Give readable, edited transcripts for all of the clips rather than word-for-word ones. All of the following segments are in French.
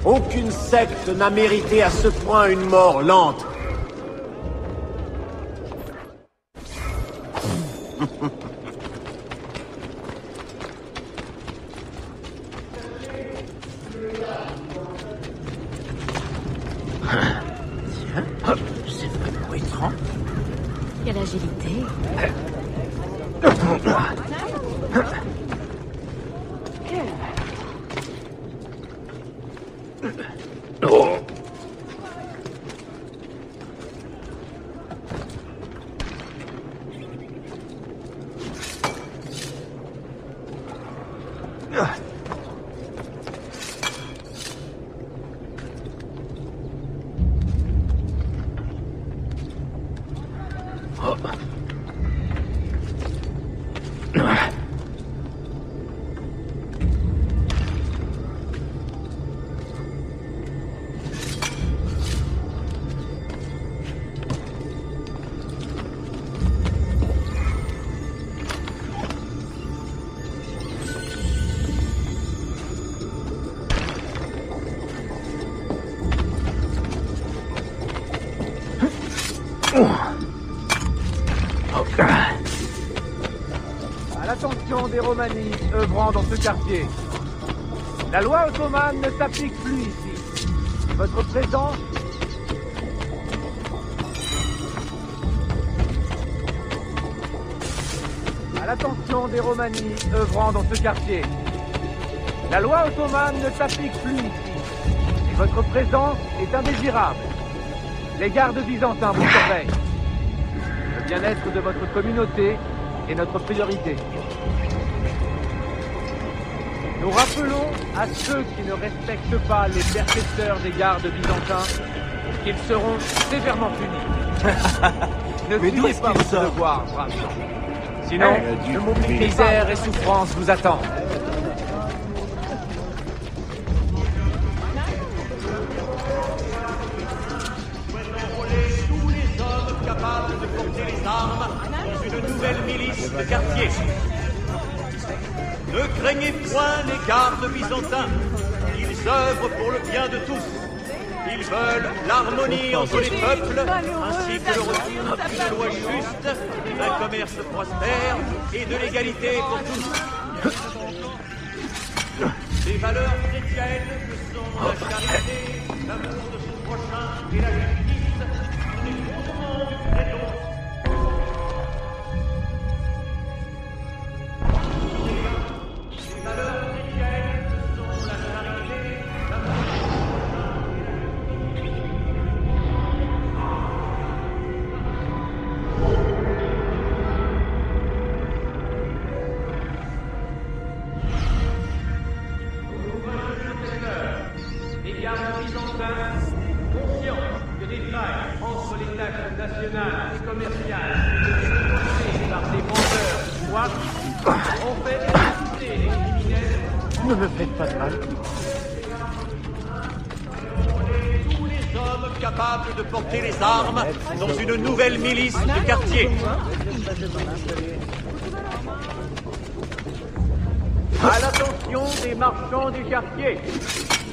Aucune secte n'a mérité à ce point une mort lente. Tiens, c'est vraiment étrange. Quelle agilité. À l'attention des Romani œuvrant dans ce quartier. La loi ottomane ne s'applique plus ici. Votre présence... À l'attention des Romani œuvrant dans ce quartier. La loi ottomane ne s'applique plus ici. Et votre présence est indésirable. Les gardes byzantins vous surveillent. Le bien-être de votre communauté est notre priorité. Nous rappelons à ceux qui ne respectent pas les percepteurs des gardes byzantins qu'ils seront sévèrement punis. Ne fuyez pas votre devoir, braves gens. Sinon, misère et souffrance vous attendent. Tous les hommes capables de porter les armes de quartier. Ne craignez point les gardes byzantins. Ils œuvrent pour le bien de tous. Ils veulent l'harmonie entre les peuples, ainsi que le retour d'une loi juste, d'un commerce prospère et de l'égalité pour tous. Les valeurs chrétiennes que sont la charité, l'amour de son prochain et la justice sont les fondements du credo. Les valeurs chrétiennes que sont la charité, l'amour de son prochain et la justice. Les gardes byzantins, conscients que des failles entre les taxes nationales et commerciales négociées par des vendeurs du bois ont fait exécuter les criminels. Ne me faites pas de mal. Tous les hommes capables de porter les armes dans une nouvelle milice de quartier. À l'attention des marchands du quartier,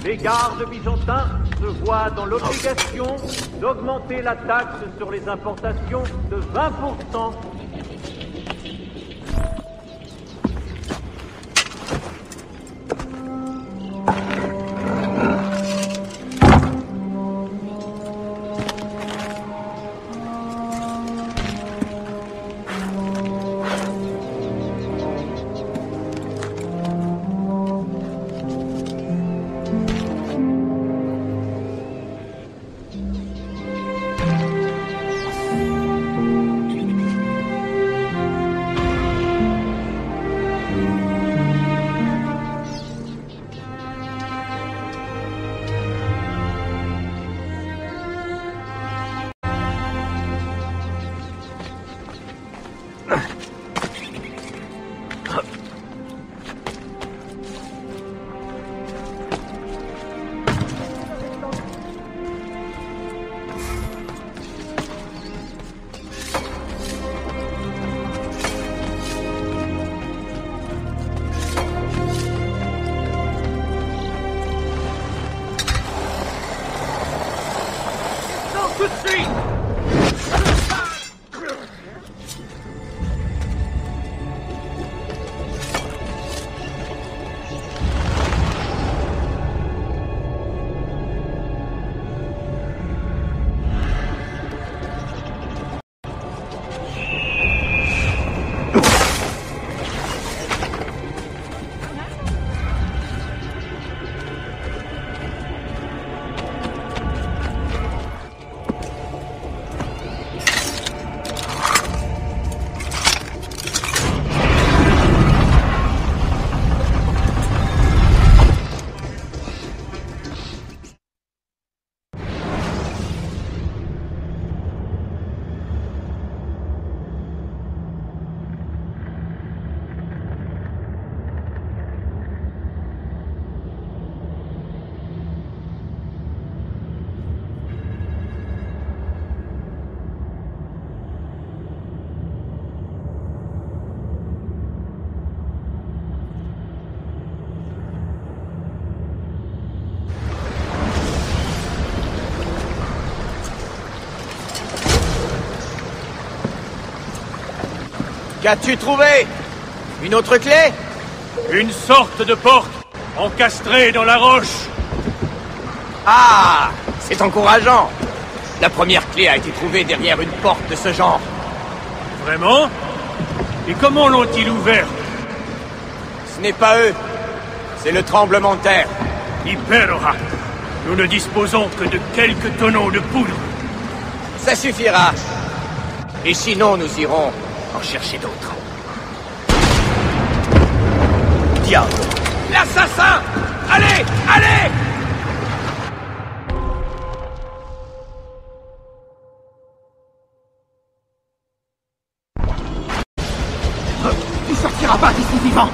les gardes byzantins se voient dans l'obligation d'augmenter la taxe sur les importations de 20%. Tout de suite! Qu'as-tu trouvé? Une autre clé? Une sorte de porte encastrée dans la roche. Ah! C'est encourageant. La première clé a été trouvée derrière une porte de ce genre. Vraiment? Et comment l'ont-ils ouverte? Ce n'est pas eux. C'est le tremblement de terre. Hyperora. Nous ne disposons que de quelques tonneaux de poudre. Ça suffira. Et sinon, nous irons en chercher d'autres. Diable! L'assassin! Allez! Allez! Tu sortiras pas d'ici vivant!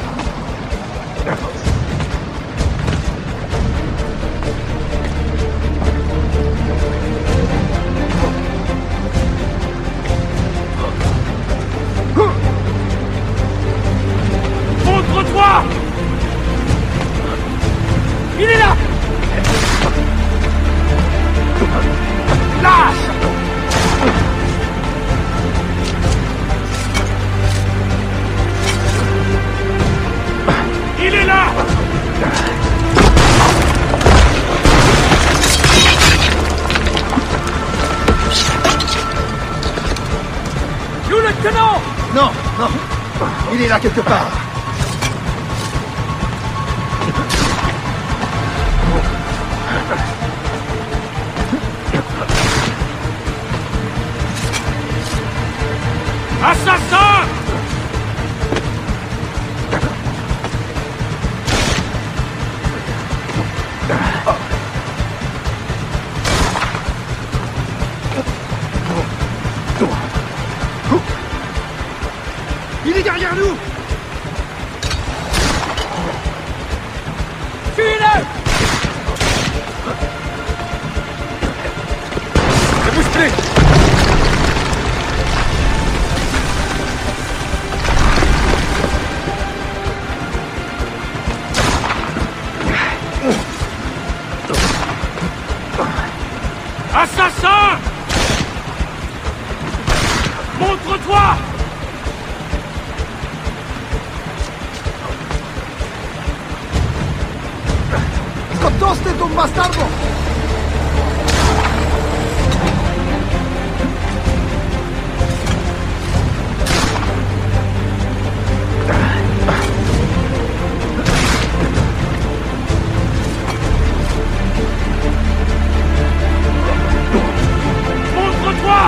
Non, il est là quelque part. Assassin! Il est derrière nous. Tuez-le! Ne bouge plus! Assassin! Montre-toi! ¡Scottaste con bastardo! Montre-toi!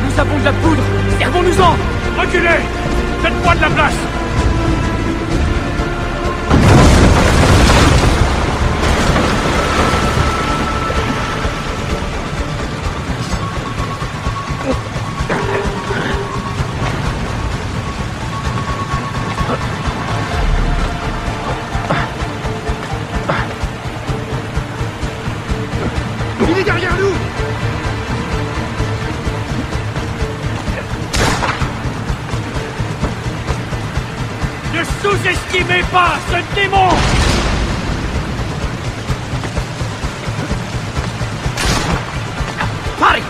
Nous avons de la poudre! Servons-nous-en! Reculez! Faites-moi de la place! Il est derrière nous. Ne sous-estimez pas ce démon! Pari.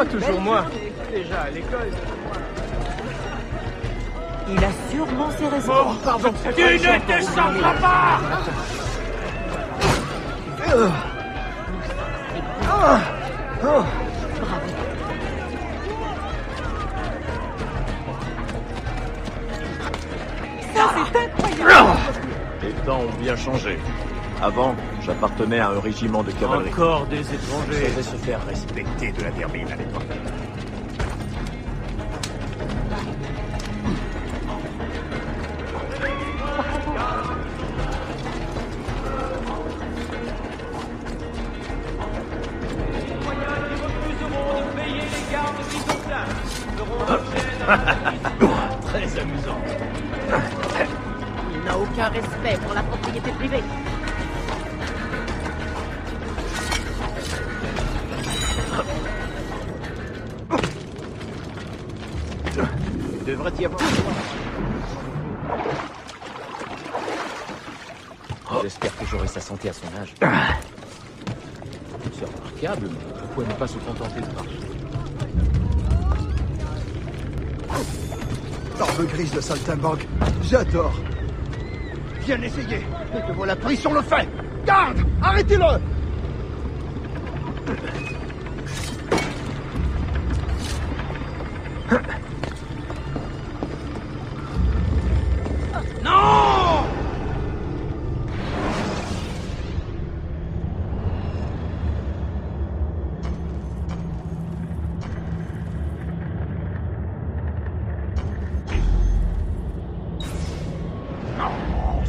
toujours moi. Déjà à l'école. Il a sûrement ses raisons. Oh, pardon, tu ne descendras pas! Bravo. Ça, c'est incroyable. Les temps ont bien changé. Avant, j'appartenais à un régiment de cavalerie. Encore des Je étrangers. devais se faire respecter de la vermine à l'époque. Très amusant. Il n'a aucun respect pour la propriété privée. Il devrait y avoir... J'espère que j'aurai sa santé à son âge. C'est remarquable, mais pourquoi ne pas se contenter de marcher? Barbe grise de saltimbanque, j'adore. Viens essayer. Et te voilà pris sur le fait. Garde! Arrêtez-le!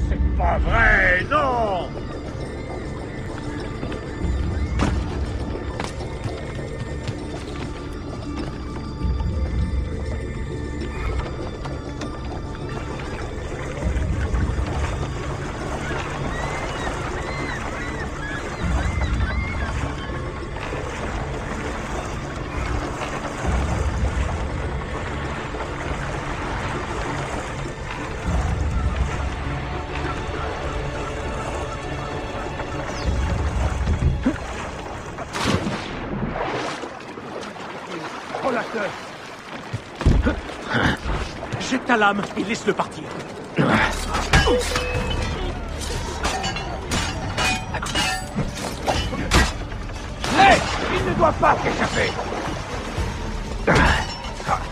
C'est pas vrai, non! Jette ta lame et laisse-le partir. Hé! Il ne doit pas s'échapper!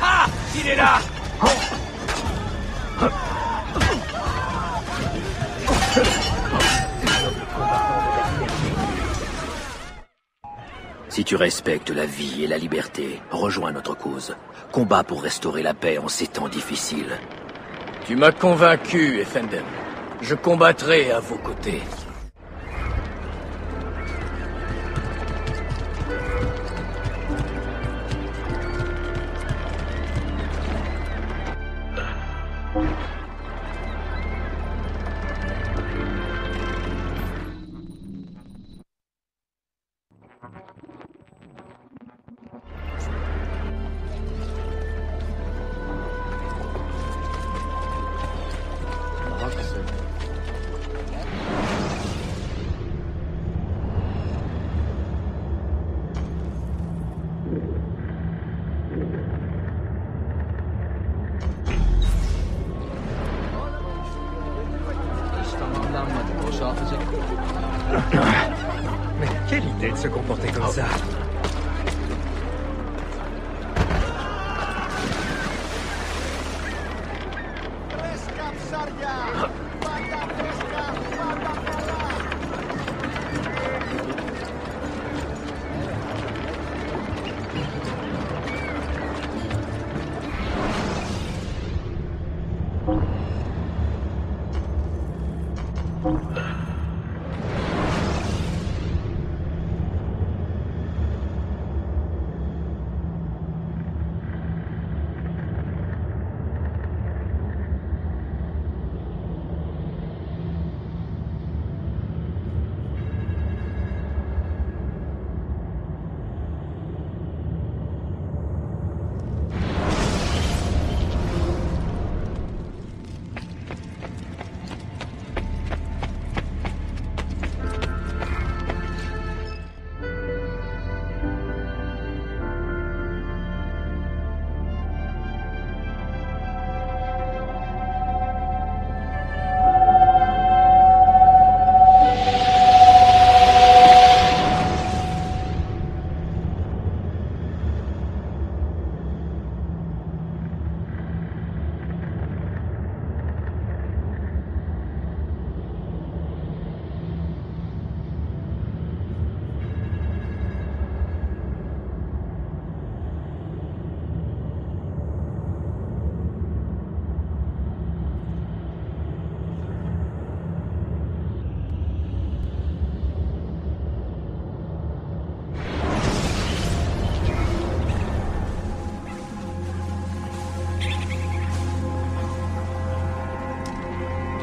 Ah! Il est là! Si tu respectes la vie et la liberté, rejoins notre cause. Combat pour restaurer la paix en ces temps difficiles. Tu m'as convaincu, Effendem. Je combattrai à vos côtés. Mais quelle idée de se comporter comme ça.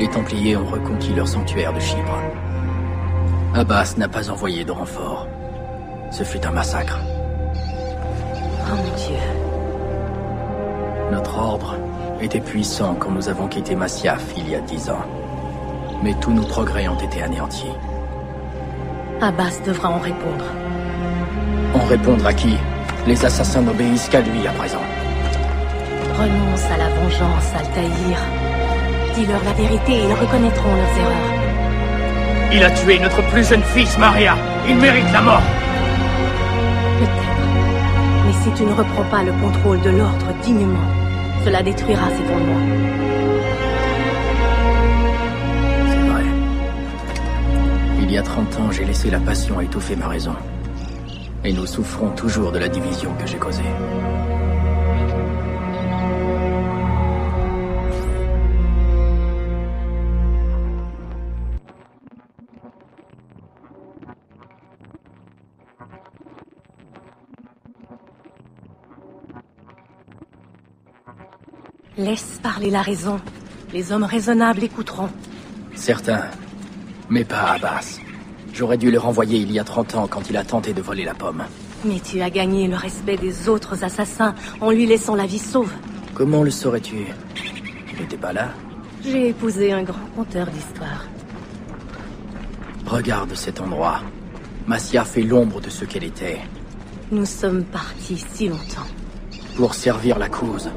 Les Templiers ont reconquis leur sanctuaire de Chypre. Abbas n'a pas envoyé de renfort. Ce fut un massacre. Oh mon Dieu. Notre ordre était puissant quand nous avons quitté Masyaf il y a 10 ans. Mais tous nos progrès ont été anéantis. Abbas devra en répondre. En répondre à qui? Les assassins n'obéissent qu'à lui à présent. Renonce à la vengeance, Altaïr. Dis-leur la vérité et ils reconnaîtront leurs erreurs. Il a tué notre plus jeune fils, Maria. Il mérite la mort. Peut-être. Mais si tu ne reprends pas le contrôle de l'ordre dignement, cela détruira ses fondements. C'est vrai. Il y a 30 ans, j'ai laissé la passion étouffer ma raison. Et nous souffrons toujours de la division que j'ai causée. Laisse parler la raison. Les hommes raisonnables écouteront. Certains, mais pas Abbas. J'aurais dû le renvoyer il y a 30 ans quand il a tenté de voler la pomme. Mais tu as gagné le respect des autres assassins en lui laissant la vie sauve. Comment le saurais-tu? Tu n'étais pas là? J'ai épousé un grand conteur d'histoires. Regarde cet endroit. Masyaf fait l'ombre de ce qu'elle était. Nous sommes partis si longtemps. Pour servir la cause.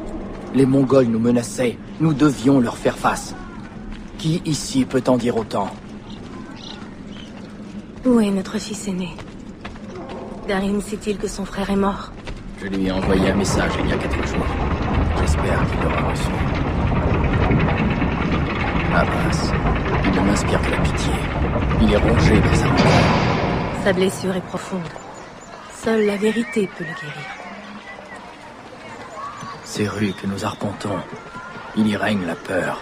Les Mongols nous menaçaient. Nous devions leur faire face. Qui ici peut en dire autant? Où est notre fils aîné? Darim sait-il que son frère est mort? Je lui ai envoyé un message il y a 4 jours. J'espère qu'il l'aura reçu. Abbas, il ne m'inspire que la pitié. Il est rongé dans sa rancœur. Sa blessure est profonde. Seule la vérité peut le guérir. Ces rues que nous arpentons, il y règne la peur.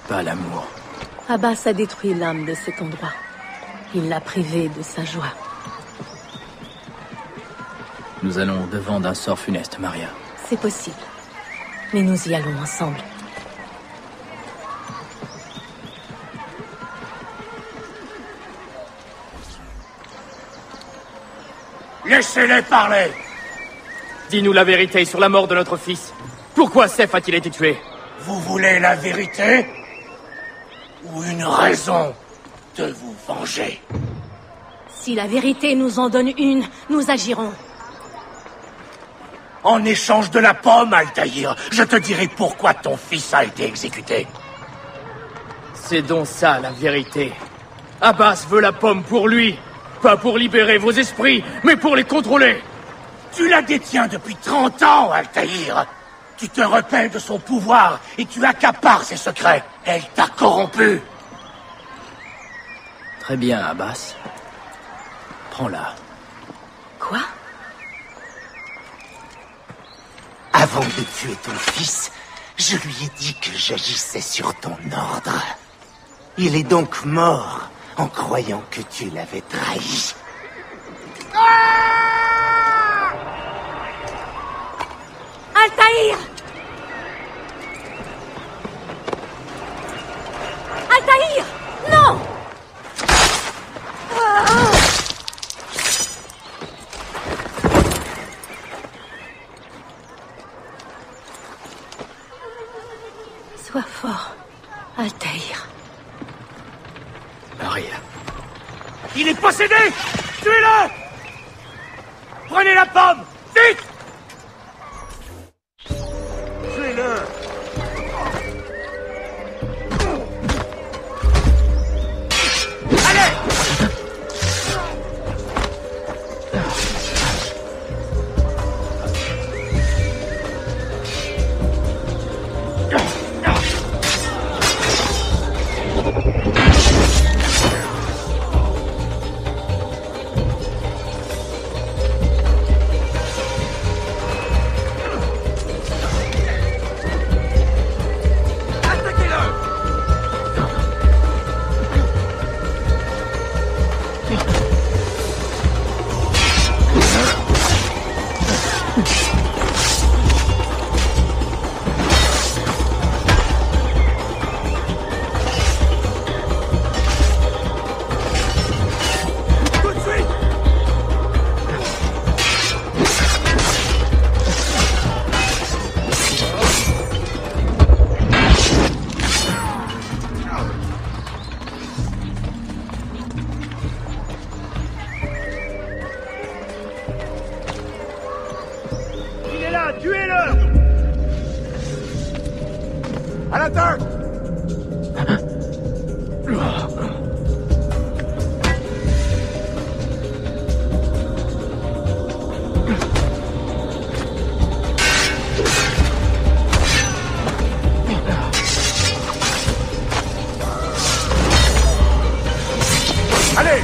Pas l'amour. Abbas a détruit l'âme de cet endroit. Il l'a privé de sa joie. Nous allons au-devant d'un sort funeste, Maria. C'est possible. Mais nous y allons ensemble. Laissez-les parler. Dis-nous la vérité sur la mort de notre fils. Pourquoi Seth a-t-il été tué? Vous voulez la vérité? Ou une raison de vous venger? Si la vérité nous en donne une, nous agirons. En échange de la pomme, Altaïr, je te dirai pourquoi ton fils a été exécuté. C'est donc ça, la vérité. Abbas veut la pomme pour lui. Pas pour libérer vos esprits, mais pour les contrôler. Tu la détiens depuis 30 ans, Altaïr. Tu te repelles de son pouvoir et tu accapares ses secrets. Elle t'a corrompu. Très bien, Abbas. Prends-la. Quoi? Avant de tuer ton fils, je lui ai dit que j'agissais sur ton ordre. Il est donc mort en croyant que tu l'avais trahi. Altaïr! Altaïr! Non! Sois fort, Altaïr. Maria. Il est possédé! Tuez-le! Prenez la pomme! Vite! Tuez-le! Allez! là, tuez-le! À l'attaque! Allez!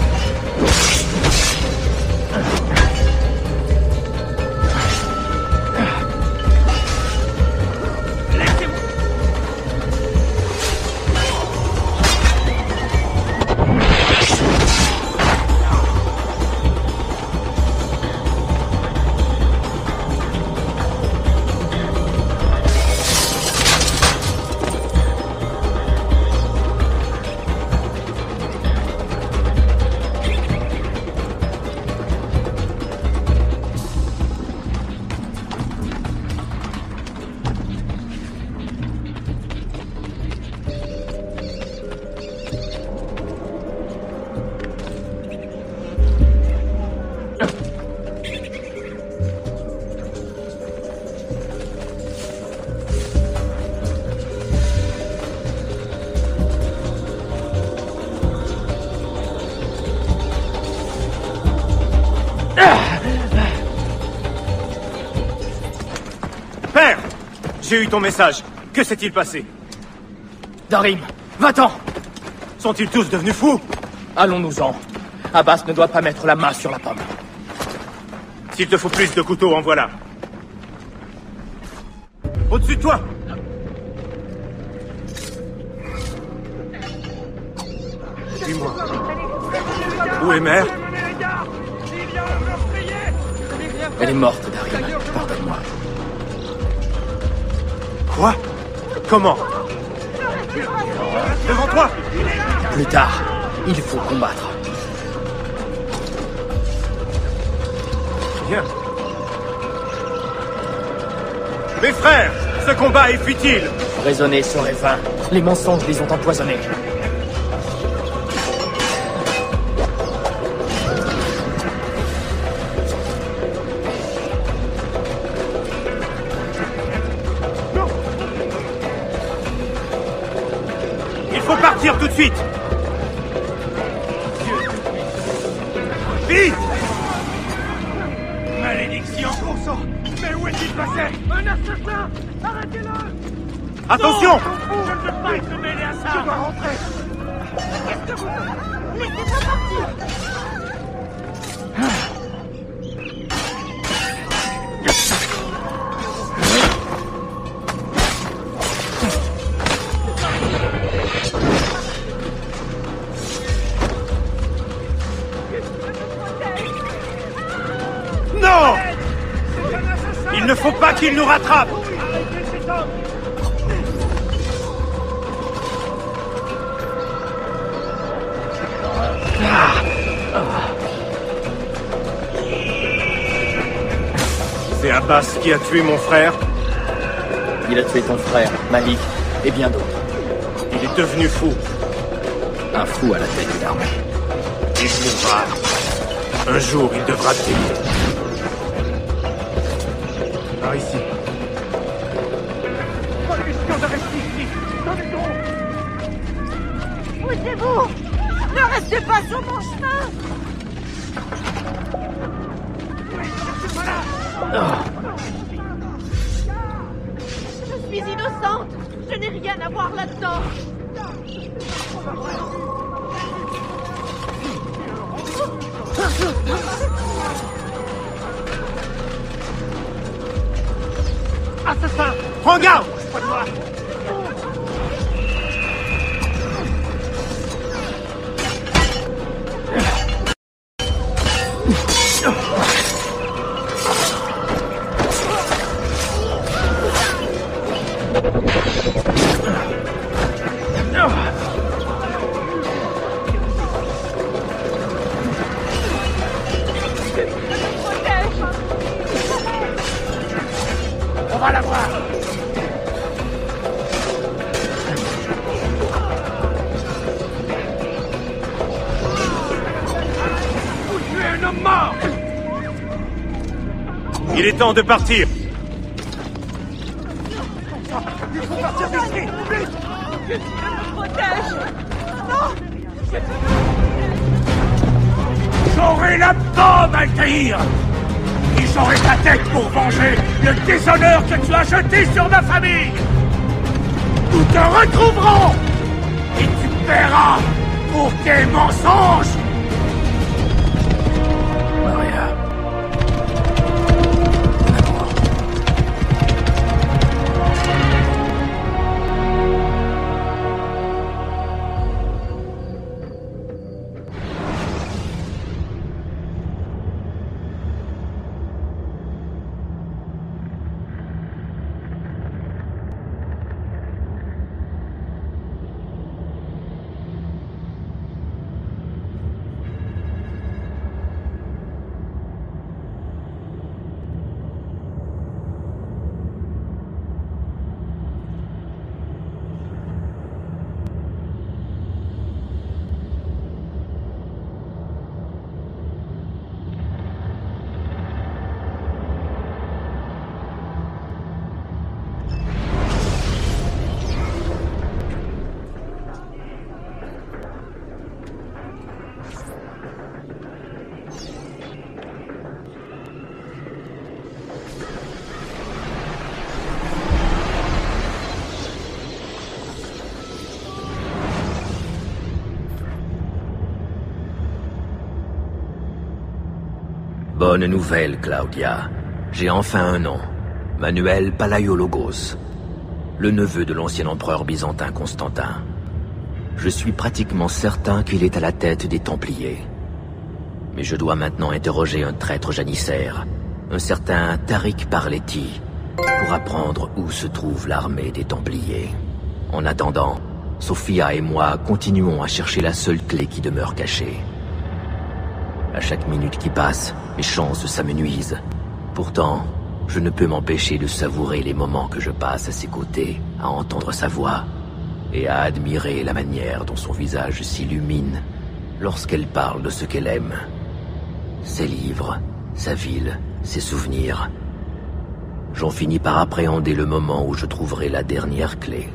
Père! J'ai eu ton message. Que s'est-il passé? Darim, va-t'en! Sont-ils tous devenus fous? Allons-nous-en. Abbas ne doit pas mettre la main sur la pomme. S'il te faut plus de couteaux, en voilà. Au-dessus de toi! Dis-moi. Où est Mère? Elle est morte, Darim. Pardonne-moi. Quoi? Comment? Devant toi! Plus tard, il faut combattre. Bien. Mes frères, ce combat est futile. Raisonner serait vain. Les mensonges les ont empoisonnés. Il faut partir tout de suite. Vite! Malédiction! Bon sang! Mais où est-il passé? Un assassin! Arrêtez-le! Attention! Non, je ne veux pas être mêlé à ça! Je dois rentrer! Qu'est-ce que vous faites? Laissez-moi partir! Non! Il ne faut pas qu'il nous rattrape! C'est Abbas qui a tué mon frère. Il a tué ton frère, Malik, et bien d'autres. Il est devenu fou. Un fou à la tête d'une armée. Il mourra. Un jour, il devra payer. Par ici. Condition de rester ici! Donnez donc! Poussez-vous! Ne restez pas sur mon chemin! Je suis innocente! Je n'ai rien à voir là-dedans! Assassin! Prends garde! On va la voir! Vous tuez un homme mort! Il est temps de partir. Il faut partir d'ici! Vite! Je me protège! Non! J'aurai la pomme, Altaïr! Et j'aurai ta tête pour venger le déshonneur que tu as jeté sur ma famille! Nous te retrouverons! Et tu paieras pour tes mensonges! Maria. Bonne nouvelle, Claudia. J'ai enfin un nom. Manuel Palaiologos, le neveu de l'ancien empereur byzantin Constantin. Je suis pratiquement certain qu'il est à la tête des Templiers. Mais je dois maintenant interroger un traître janissaire, un certain Tariq Parletti, pour apprendre où se trouve l'armée des Templiers. En attendant, Sophia et moi continuons à chercher la seule clé qui demeure cachée. À chaque minute qui passe, mes chances s'amenuisent. Pourtant, je ne peux m'empêcher de savourer les moments que je passe à ses côtés, à entendre sa voix, et à admirer la manière dont son visage s'illumine lorsqu'elle parle de ce qu'elle aime. Ses livres, sa ville, ses souvenirs. J'en finis par appréhender le moment où je trouverai la dernière clé.